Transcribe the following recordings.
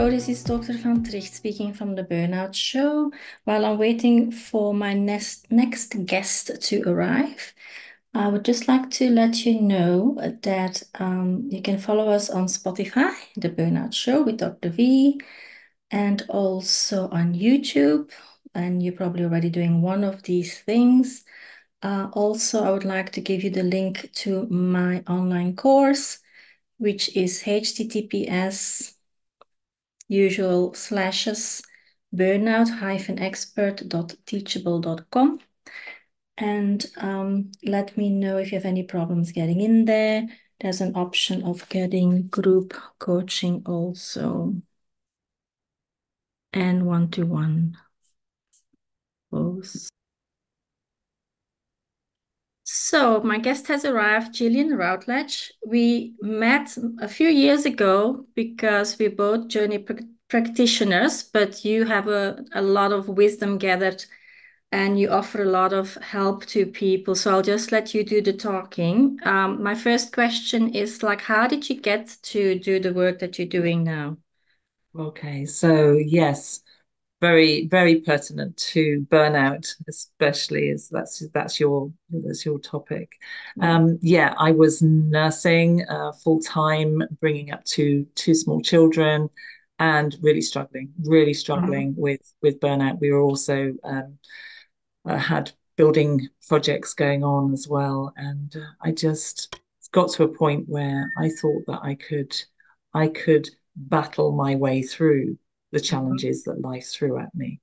Hello, this is Dr. Van Tricht speaking from the Burnout Show. While I'm waiting for my next guest to arrive, I would just like to let you know that you can follow us on Spotify, the Burnout Show with Dr. V, and also on YouTube. And you're probably already doing one of these things. Also, I would like to give you the link to my online course, which is https usual slashes burnout-expert.teachable.com. And let me know if you have any problems getting in there. There's an option of getting group coaching also, and one-to-one both. So my guest has arrived, Gillian Routledge. We met a few years ago because we're both journey practitioners, but you have a lot of wisdom gathered and you offer a lot of help to people. So I'll just let you do the talking. My first question is like, how did you get to do the work that you're doing now? Okay, so yes, very, very pertinent to burnout, especially as that's your topic. Yeah. Yeah, I was nursing full time, bringing up two small children, and really Mhm. struggling with burnout. We were also had building projects going on as well, and I just got to a point where I thought that I could battle my way through the Mhm. challenges that life threw at me.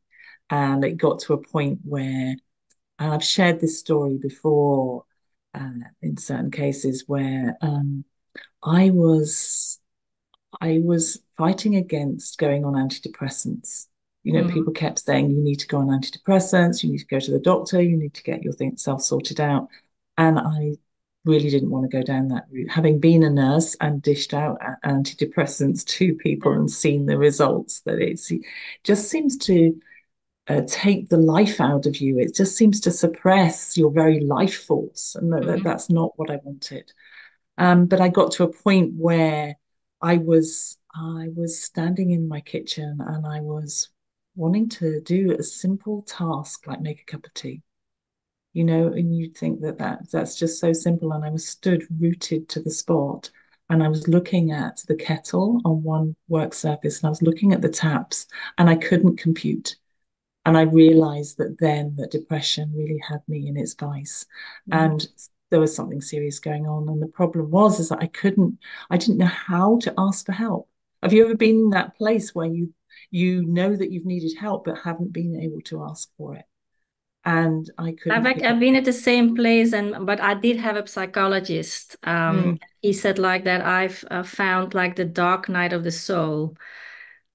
And it got to a point where, and I've shared this story before, in certain cases where I was I was fighting against going on antidepressants. You know, Mhm. people kept saying you need to go on antidepressants, you need to go to the doctor, you need to get your things self sorted out. And I really didn't want to go down that route. Having been a nurse and dished out antidepressants to people Yeah. and seen the results, that it just seems to take the life out of you. It just seems to suppress your very life force. And Mhm. that's not what I wanted. But I got to a point where I was standing in my kitchen and I was wanting to do a simple task like make a cup of tea, and you'd think that's just so simple. And I was stood rooted to the spot and I was looking at the kettle on one work surface and I was looking at the taps and I couldn't compute. And I realized that then that depression really had me in its vice. Mhm. And there was something serious going on. And the problem was is that I didn't know how to ask for help. Have you ever been in that place where you know that you've needed help but haven't been able to ask for it? And I couldn't pick I've up. been at the same place, and but I did have a psychologist. Mm, He said like that I've found like the dark night of the soul.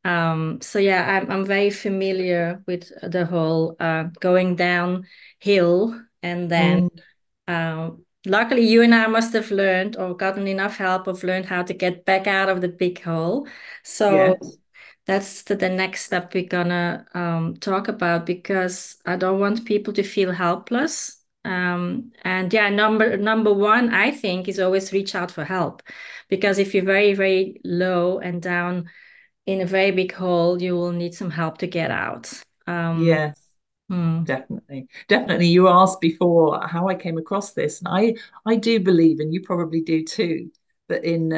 So yeah, I'm very familiar with the whole going downhill, and then mm, luckily you and I must have learned or gotten enough help of learned how to get back out of the big hole. So yes, that's the next step we're gonna talk about because I don't want people to feel helpless. And yeah, number one, I think, is always reach out for help because if you're very, very low and down in a very big hole, you will need some help to get out. yes. Hmm, Definitely. Definitely. You asked before how I came across this, and I do believe, and you probably do too, that in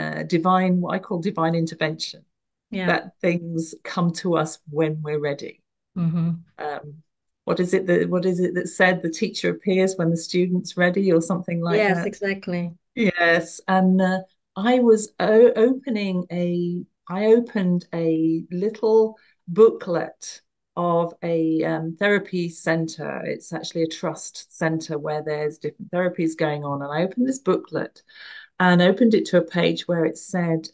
what I call divine intervention, yeah. that things come to us when we're ready. Hmm. Um, what is it that said the teacher appears when the student's ready, or something like Yes, that? exactly. Yes, and I was I opened a little booklet of a therapy center. It's actually a trust center where there's different therapies going on. And I opened this booklet and opened it to a page where it said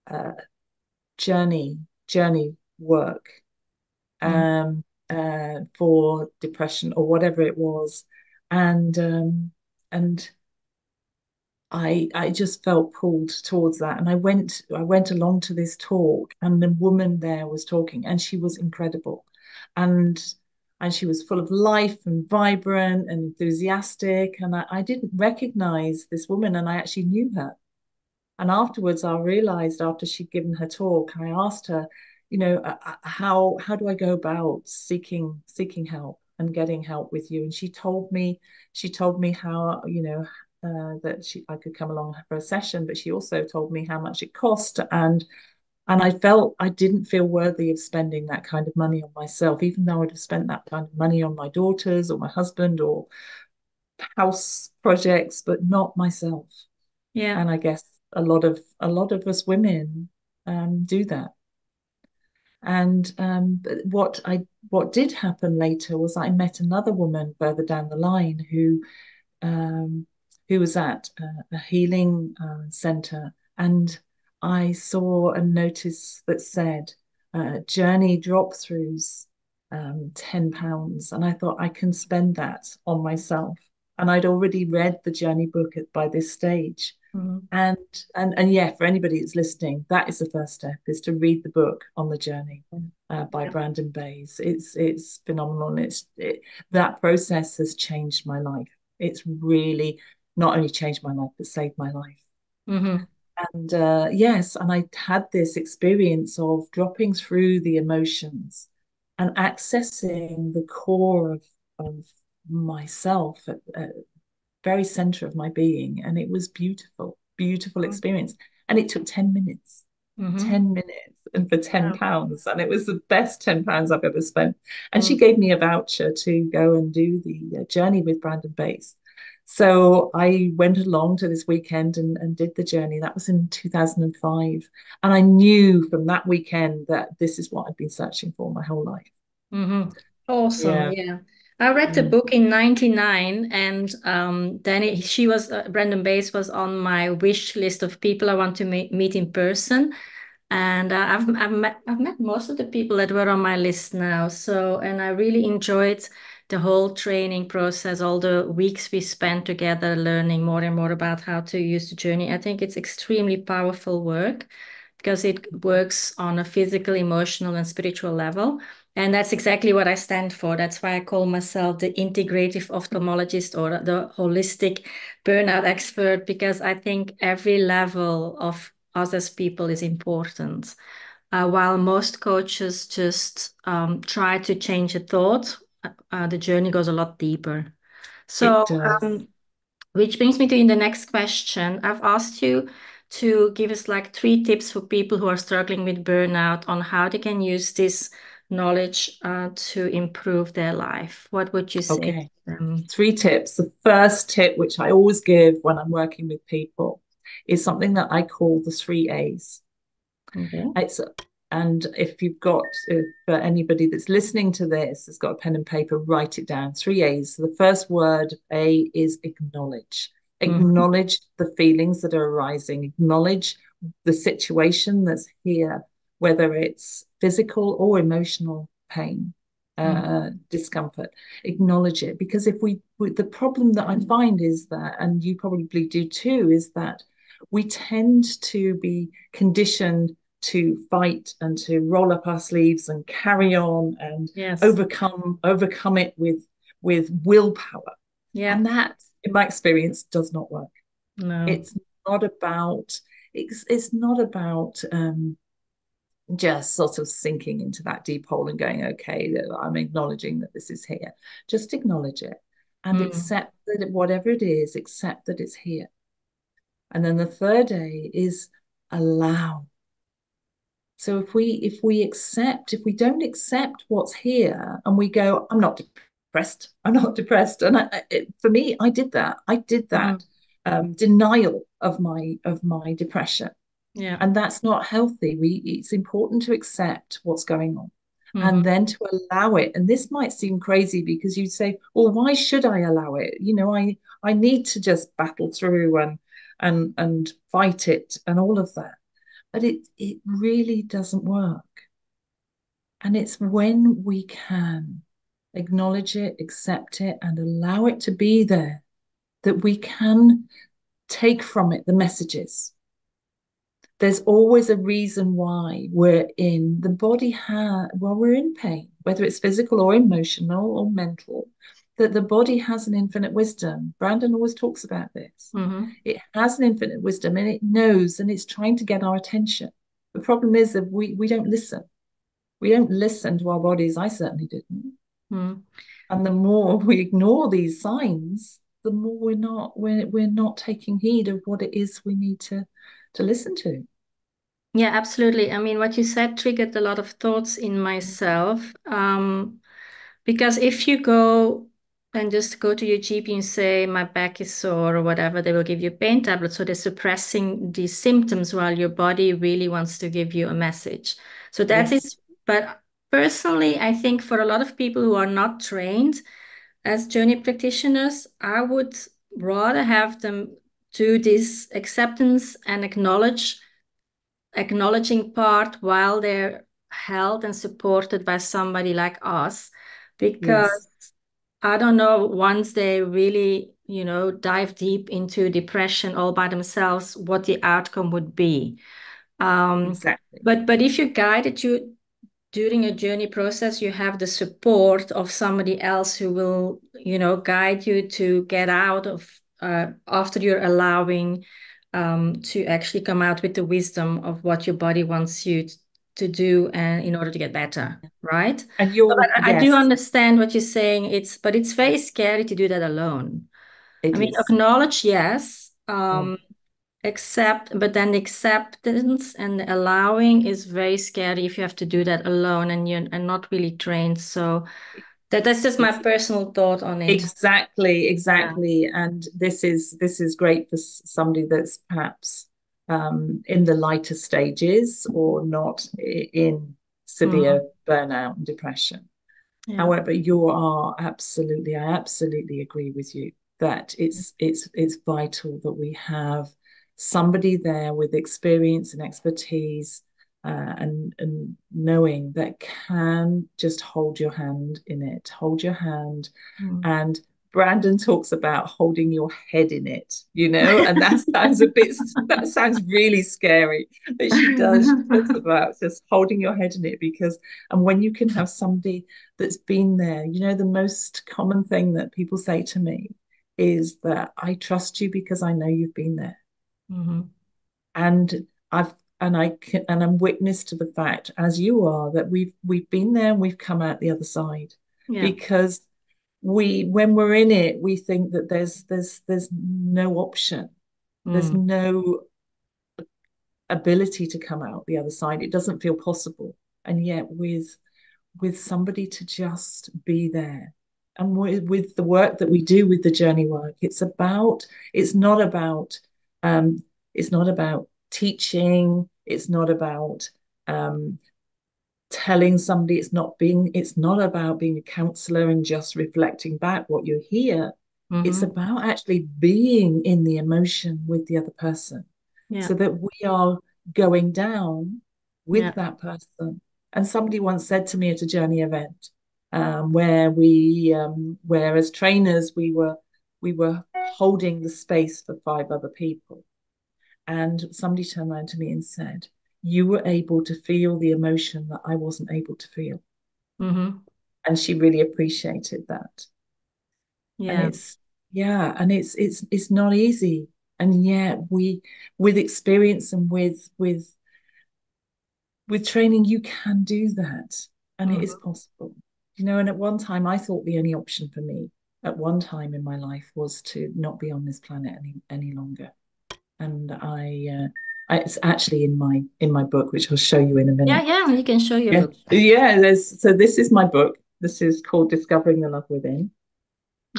uh, journey journey work Mm. um, for depression or whatever it was, and I just felt pulled towards that. And I went along to this talk and the woman there was talking and she was incredible. And and she was full of life and vibrant and enthusiastic. And I didn't recognize this woman and I actually knew her. And afterwards, I realized after she'd given her talk, I asked her, how do I go about seeking help and getting help with you? And she told me how, that I could come along for a session, but she also told me how much it cost. And I didn't feel worthy of spending that kind of money on myself, even though I'd have spent that kind of money on my daughters or my husband or house projects, but not myself. Yeah. And I guess a lot of us women do that. And but what did happen later was I met another woman further down the line um, who was at a healing center, and I saw a notice that said journey drop throughs, £10, and I thought I can spend that on myself. And I'd already read the journey book by this stage. Mhm. And and yeah, for anybody that's listening, that is the first step, is to read the book on the journey by Yeah. Brandon Bayes. It's phenomenal. And that process has changed my life. It's really not only changed my life, but saved my life. Hmm. And yes, and I had this experience of dropping through the emotions and accessing the core of myself at very center of my being. And it was beautiful, beautiful experience. And it took 10 minutes, Hmm. 10 minutes and for Wow. £10. And it was the best £10 I've ever spent. And she Mm. gave me a voucher to go and do the journey with Brandon Bates. So I went along to this weekend and did the journey. That was in 2005. And I knew from that weekend that this is what I'd been searching for my whole life. Hmm. Awesome. Yeah. Yeah. I read the Mm. book in 99, and then she was Brandon Bass was on my wish list of people I want to meet in person. And I've met most of the people that were on my list now. So, and I really enjoyed the whole training process, all the weeks we spent together learning more and more about how to use the journey. I think it's extremely powerful work because it works on a physical, emotional, and spiritual level. And that's exactly what I stand for. That's why I call myself the integrative ophthalmologist or the holistic burnout expert, because I think every level of us as people is important. While most coaches just try to change a thought, the journey goes a lot deeper. It So, does. which brings me to in the next question. I've asked you to give us like 3 tips for people who are struggling with burnout on how they can use this knowledge to improve their life. What would you say to Okay. them? 3 tips. The first tip, which I always give when I'm working with people, is something that I call the 3 A's. Okay. It's and if for anybody that's listening to this has got a pen and paper, write it down. 3 A's. So the first word, A, is acknowledge. Hmm. Acknowledge the feelings that are arising. Acknowledge the situation that's here, whether it's physical or emotional pain, discomfort. Acknowledge it, because if the problem that I find is that, and you probably do too, is that we tend to be conditioned to fight and to roll up our sleeves and carry on and Yes. overcome it with willpower. Yeah. And that, in my experience, does not work. No. It's not about it's not about just sort of sinking into that deep hole and going, okay, I'm acknowledging that this is here. Just acknowledge it and Mm. accept that whatever it is, accept that it's here. And then the third A is allow. So if we don't accept what's here and we go, I'm not depressed. And for me, I did that. I did Mhm. that denial of my depression, Yeah. and that's not healthy. It's important to accept what's going on, and Hmm. then to allow it. And this might seem crazy because you say, well, why should I allow it? I need to just battle through and fight it and all of that. But it really doesn't work. And it's when we can acknowledge it, accept it, and allow it to be there that we can take from it the messages. There's always a reason why we're in pain, whether it's physical or emotional or mental. that the body has an infinite wisdom. Brandon always talks about this. Mm-hmm. It has an infinite wisdom and it knows and it's trying to get our attention. The problem is that we don't listen. We don't listen to our bodies. I certainly didn't. Mm. And the more we ignore these signs, the more we're not taking heed of what it is we need to listen to. Yeah, absolutely. I mean, what you said triggered a lot of thoughts in myself. Because if you go and just go to your GP and say, my back is sore or whatever, they will give you pain tablets. So they're suppressing these symptoms while your body really wants to give you a message. So that Yes, is, but personally, I think for a lot of people who are not trained as journey practitioners, I would rather have them do this acceptance and acknowledging part while they're held and supported by somebody like us, yes, because I don't know, once they really, dive deep into depression all by themselves, what the outcome would be. Um, exactly. but if you guided you during a journey process, you have the support of somebody else who will, guide you to get out of after you're allowing to actually come out with the wisdom of what your body wants you to do and in order to get better, right? So, And but you're, I do yes, understand what you're saying. But it's very scary to do that alone. I it mean, is. acknowledge, yes. Mm. Accept, but then the acceptance and the allowing is very scary if you have to do that alone and you're and not really trained. So that's just my It's personal thought on it. exactly, Yeah. exactly. And this is great for somebody that's perhaps in the lighter stages or not in severe Mhm. burnout and depression. Yeah. However, I absolutely agree with you that it's vital that we have somebody there with experience and expertise and knowing that can just hold your hand in it, hold your hand. Mm. And Brandon talks about holding your head in it, and that sounds really scary. But she talks about just holding your head in it because, and when you can have somebody that's been there, the most common thing that people say to me is that I trust you because I know you've been there. Mhm. And I've and I'm witness to the fact, as you are, that we've been there and we've come out the other side. Yeah. Because when we're in it, we think that there's no option. There's Mm. no ability to come out the other side. It doesn't feel possible. And yet with somebody to just be there. And with the work that we do with the journey work, it's not about um, it's not about teaching, it's not about um, telling somebody, it's not about being a counselor and just reflecting back what you hear. It's Mhm. about actually being in the emotion with the other person Yeah. so that we are going down Yeah. with that person. And somebody once said to me at a journey event, where as trainers we were holding the space for 5 other people, and somebody turned around to me and said, "You were able to feel the emotion that I wasn't able to feel." Mhm. And she really appreciated that. And Yeah. it's not easy. And yet with experience and with training, you can do that. And it is Mhm. possible. And at one time I thought the only option for me at one time in my life was to not be on this planet any longer. And it's actually in my book, which I'll show you in a Yeah. minute. Yeah. You can show your Yeah, book. yeah. So this is my book. This is called Discovering the Love Within,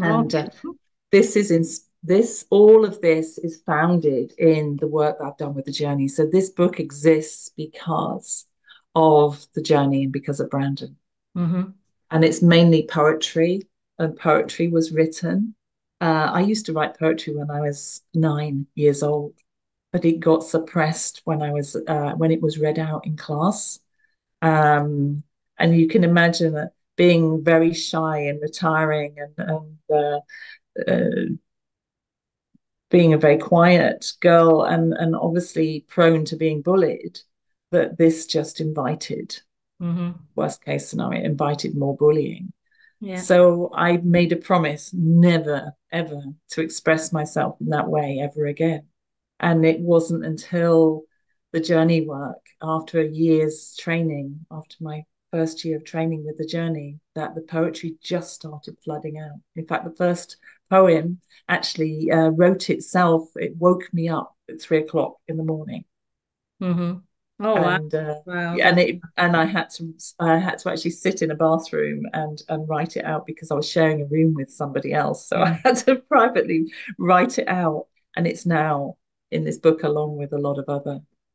Oh, and beautiful. this is in this all of this is founded in the work that I've done with the journey. So this book exists because of the journey and because of Brandon, Mhm. and it's mainly poetry. And poetry was written. I used to write poetry when I was 9 years old, but it got suppressed when it was read out in class. Um, and you can imagine that being very shy and retiring and being a very quiet girl and obviously prone to being bullied, that this just invited, Mhm. worst case scenario, invited more bullying. Yeah. So I made a promise never, ever to express myself in that way ever again. And it wasn't until the journey work, after a year's training, after my first year of training with the journey, that the poetry just started flooding out. In fact, the first poem actually wrote itself. It woke me up at 3 o'clock in the morning, Mm-hmm. Oh, wow. and Wow, yeah, that's and I had to actually sit in a bathroom and write it out because I was sharing a room with somebody else, so I mm. had to privately write it out, and it's now in this book along with a lot of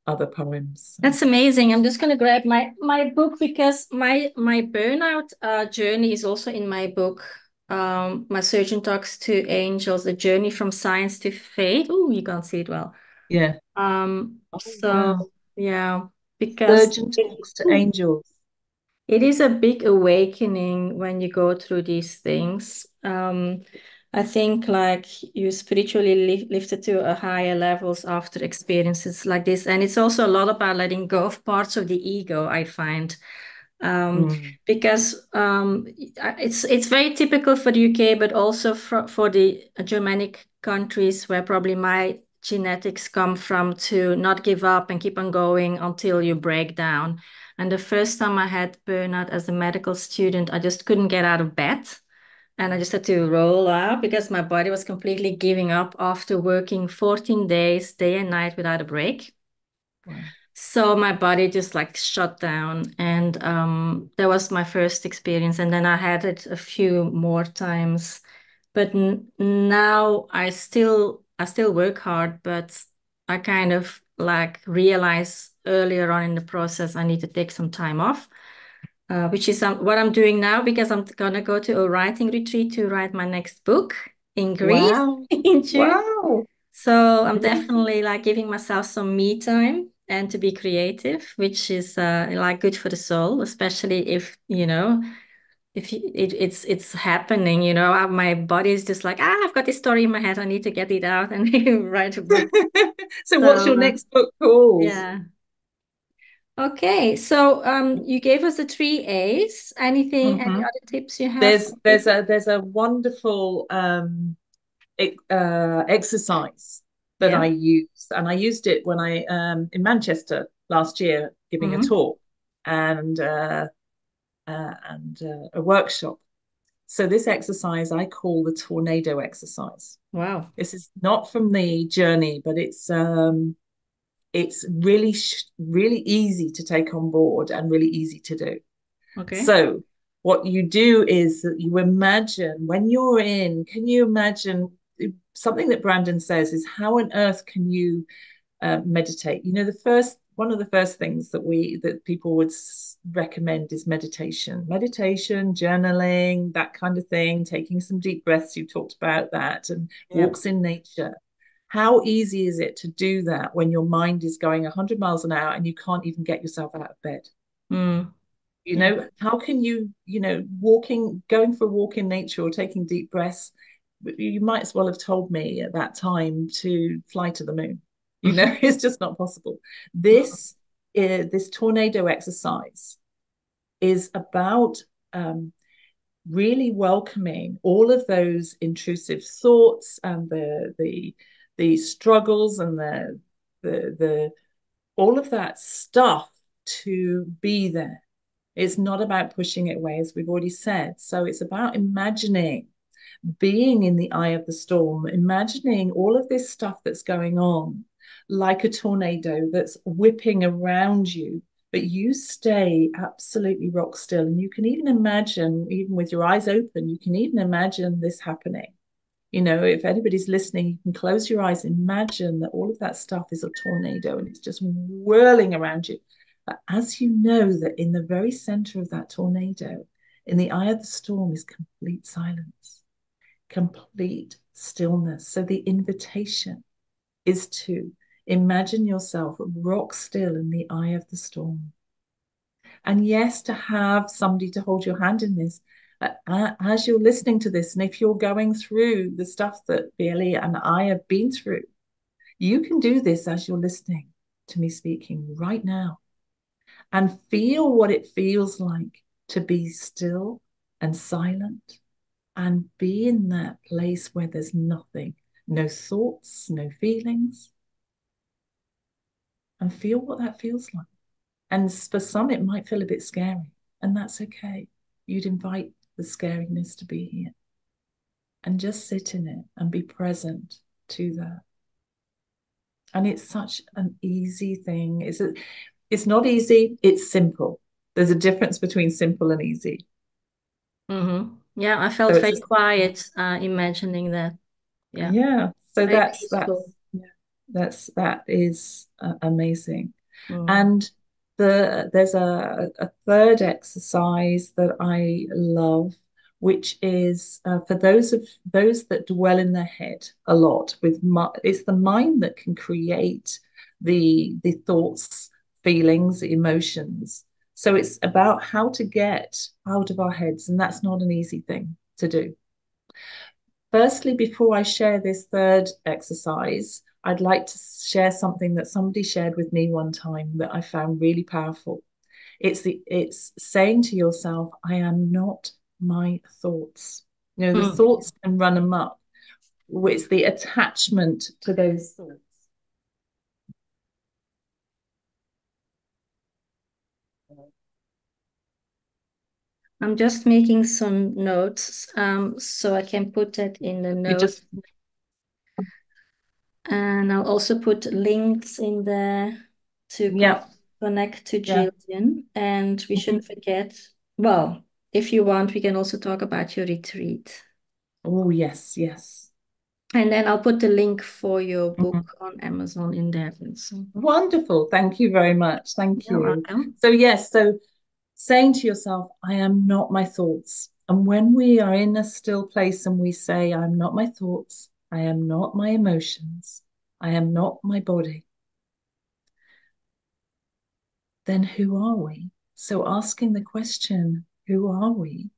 other poems. So, That's amazing. I'm just gonna grab my book because my burnout journey is also in my book. My surgeon talks to angels, the journey from science to faith. Oh, you can't see it well. yeah. Oh So wow. yeah, because Surgeon talks to angels. it is a big awakening when you go through these things. I think like you spiritually lifted to a higher levels after experiences like this. And it's also a lot about letting go of parts of the ego, I find. Um, Mm, because it's very typical for the UK, but also for the Germanic countries where probably my genetics come from to not give up and keep on going until you break down. And the first time I had burnout as a medical student, I just couldn't get out of bed. And I just had to roll out because my body was completely giving up after working 14 days, day and night without a break. wow. So my body just like shut down. And that was my first experience. And then I had it a few more times. But now I still work hard, but I kind of like realize earlier on in the process I need to take some time off, which is what I'm doing now because I'm gonna go to a writing retreat to write my next book in Greece Wow. in June. Wow. So I'm Amazing. definitely like giving myself some me time and to be creative, which is like good for the soul, especially if, if it's happening, my body is just like, I've got this story in my head, I need to get it out and write a book. So what's So your next book called? yeah. Okay, so you gave us the three A's. Any Mhm. other tips you have There's for there's people? a there's a wonderful exercise that Yeah. I use, and I used it when I in Manchester last year giving a Hmm. talk and a workshop. So this exercise I call the tornado exercise. Wow. This is not from the journey, but it's really easy to take on board and really easy to do. Okay. So what you do is that you imagine when you're in, can you imagine something that Brandon says is how on earth can you meditate? The first one of the first things that people would recommend is meditation, journaling, that kind of thing, taking some deep breaths. You talked about that, and Yeah. walks in nature. How easy is it to do that when your mind is going 100 miles an hour and you can't even get yourself out of bed? Mm. You Yeah. know, how can going for a walk in nature or taking deep breaths? You might as well have told me at that time to fly to the moon. It's just not possible. This tornado exercise is about um, really welcoming all of those intrusive thoughts and the struggles and the all of that stuff to be there. It's not about pushing it away, as we've already said. So it's about imagining being in the eye of the storm, imagining all of this stuff that's going on, like a tornado that's whipping around you, but you stay absolutely rock still. And you can even imagine, even with your eyes open, you can even imagine this happening. If anybody's listening, you can close your eyes, imagine that all of that stuff is a tornado and it's just whirling around you. But as you know, that in the very center of that tornado, in the eye of the storm, is complete silence, complete stillness. So the invitation is to imagine yourself rock still in the eye of the storm. And yes, to have somebody to hold your hand in this. As you're listening to this, and if you're going through the stuff that Bailey and I have been through, you can do this as you're listening to me speaking right now and feel what it feels like to be still and silent, and be in that place where there's nothing, no thoughts, no feelings, and feel what that feels like. And for some, it might feel a bit scary, and that's okay. You'd invite the scariness to be here and just sit in it and be present to that. And it's such an easy thing. It's not easy, it's simple. There's a difference between simple and easy. Mm-hmm. Yeah, I So felt it's very just, quiet imagining that. Yeah, yeah. So very that's peaceful. yeah, that is amazing. Mm. And there's a third exercise that I love, which is for those that dwell in their head a lot. It's the mind that can create the thoughts, feelings, emotions. So it's about how to get out of our heads, and that's not an easy thing to do. Firstly, before I share this third exercise, I'd like to share something that somebody shared with me one time that I found really powerful. It's saying to yourself, I am not my thoughts. You know, the Mm. thoughts can run amok. It's the attachment to those thoughts. I'm just making some notes so I can put that in the You notes. just, And I'll also put links in there to yeah, connect to yeah. Gillian. And we Mhm. shouldn't forget, well, if you want, we can also talk about your retreat. Oh, yes, yes. And then I'll put the link for your Mhm. book on Amazon in there also. Wonderful. Thank you very much. Thank You're you. welcome. So, yes, so saying to yourself, I am not my thoughts. And when we are in a still place and we say, I'm not my thoughts, I am not my emotions, I am not my body, then who are we? So asking the question, who are we,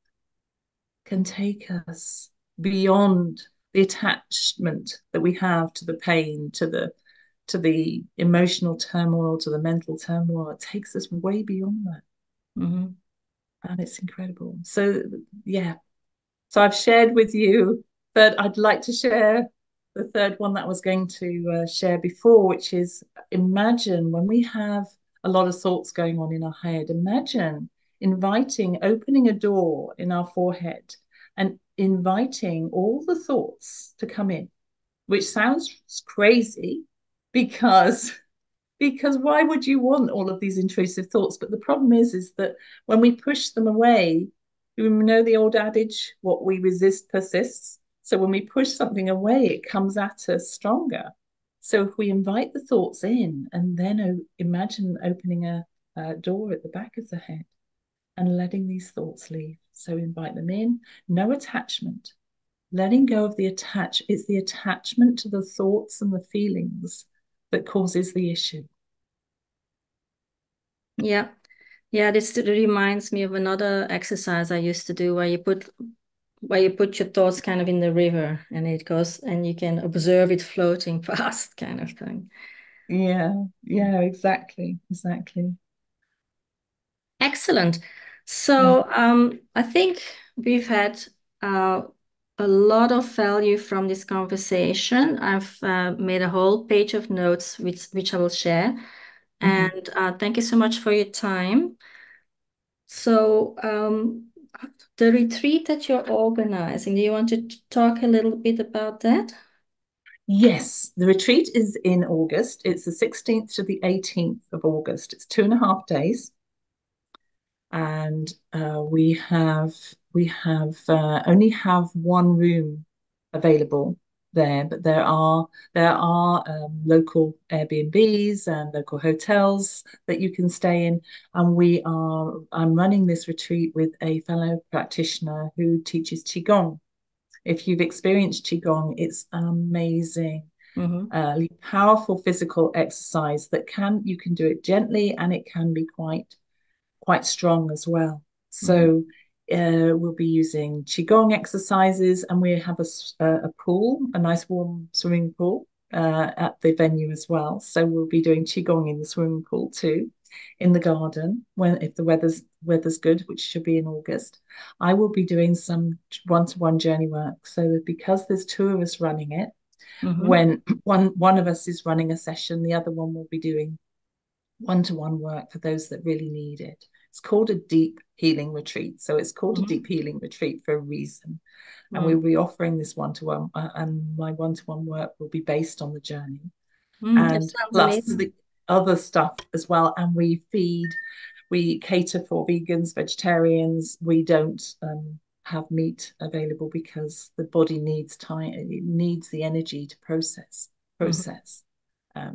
can take us beyond the attachment that we have to the pain, to the emotional turmoil, to the mental turmoil. It takes us way beyond that. Mm-hmm. And it's incredible. So yeah, so I've shared with you that I'd like to share the third one that I was going to share before, which is imagine when we have a lot of thoughts going on in our head, imagine opening a door in our forehead and inviting all the thoughts to come in, which sounds crazy because why would you want all of these intrusive thoughts? But the problem is that when we push them away, you know the old adage, what we resist persists. So when we push something away, it comes at us stronger. So if we invite the thoughts in and then imagine opening a door at the back of the head and letting these thoughts leave. So invite them in, no attachment, letting go of it's the attachment to the thoughts and the feelings that causes the issue. Yeah. Yeah, this reminds me of another exercise I used to do where you put your thoughts kind of in the river and it goes and you can observe it floating past kind of thing. Yeah, yeah, exactly, exactly. Excellent. Mm. So I think we've had uh, a lot of value from this conversation. I've made a whole page of notes which I will share. Mhm. And thank you so much for your time. So the retreat that you're organizing, do you want to talk a little bit about that? Yes, the retreat is in August. It's the 16th to the 18th of August. It's 2.5 days, and we only have one room available there, but there are local Airbnbs and local hotels that you can stay in. And I'm running this retreat with a fellow practitioner who teaches Qigong. If you've experienced Qigong, it's amazing. Mm-hmm. Powerful physical exercise that you can do it gently and it can be quite strong as well. Mm-hmm. So we'll be using qigong exercises, and we have a pool, a nice warm swimming pool at the venue as well. So we'll be doing qigong in the swimming pool too. in the garden when if the weather's good, which should be in August. I will be doing some one-to-one journey work. So because there's two of us running it, Mm-hmm. when one of us is running a session, the other one will be doing one-to-one work for those that really need it. It's called a deep healing retreat. So it's called a deep Mm-hmm. healing retreat for a reason. And Mm. we'll be offering this one-to-one, and my one-to-one work will be based on the journey Mm, that and sounds plus amazing. the other stuff as well. And we cater for vegans, vegetarians. We don't have meat available because the body needs time, it needs the energy to process. Mm-hmm. Process.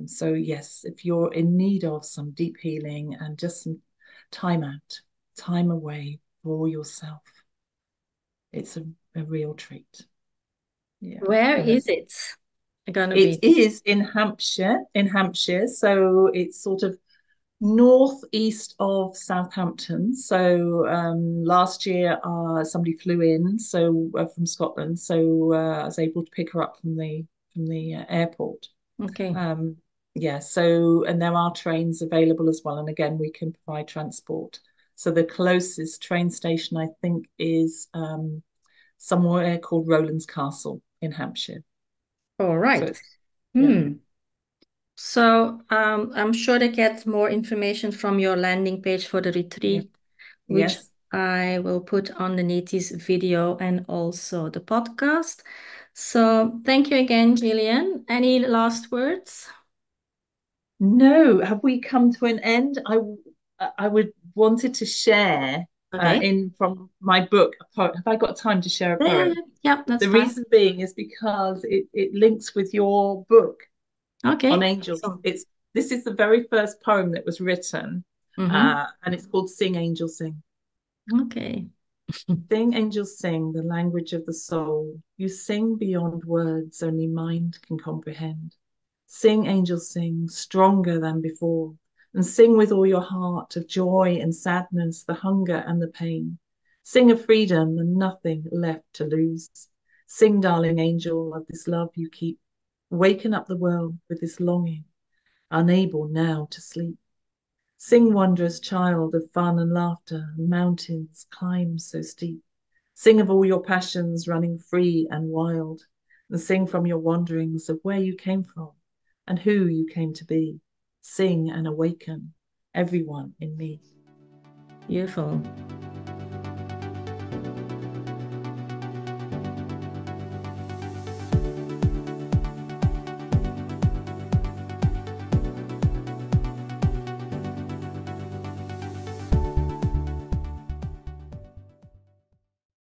So yes, if you're in need of some deep healing and just some time out, time away for yourself, it's a real treat. Yeah, Where and is it gonna it be? is in Hampshire, So it's sort of northeast of Southampton. So last year, somebody flew in, from Scotland. So I was able to pick her up from the airport. Okay. Um, yeah. So and there are trains available as well, and again we can provide transport. So the closest train station I think is somewhere called Rowlands Castle in Hampshire. All So right. it's yeah, Hmm. So I'm sure they get more information from your landing page for the yeah, retreat, which yes. I will put underneath this video and also the podcast. So thank you again, Gillian. Any last words? No, have we come to an end? I would wanted to share Okay. in from my book a poem. Have I got time to share a Yeah, yeah, poem? yeah. Yeah, that's The fine. reason being is because it links with your book on Okay. angels. Awesome. It's This is the very first poem that was written, Mm-hmm. and it's called Sing Angels Sing. Okay. Sing angels sing the language of the soul. You sing beyond words only mind can comprehend. Sing angels sing stronger than before, and sing with all your heart of joy and sadness, the hunger and the pain. Sing of freedom and nothing left to lose. Sing, darling angel, of this love you keep. Waken up the world with this longing, unable now to sleep. Sing, wondrous child of fun and laughter, and mountains climb so steep. Sing of all your passions running free and wild, and sing from your wanderings of where you came from and who you came to be. Sing and awaken everyone in me. Beautiful.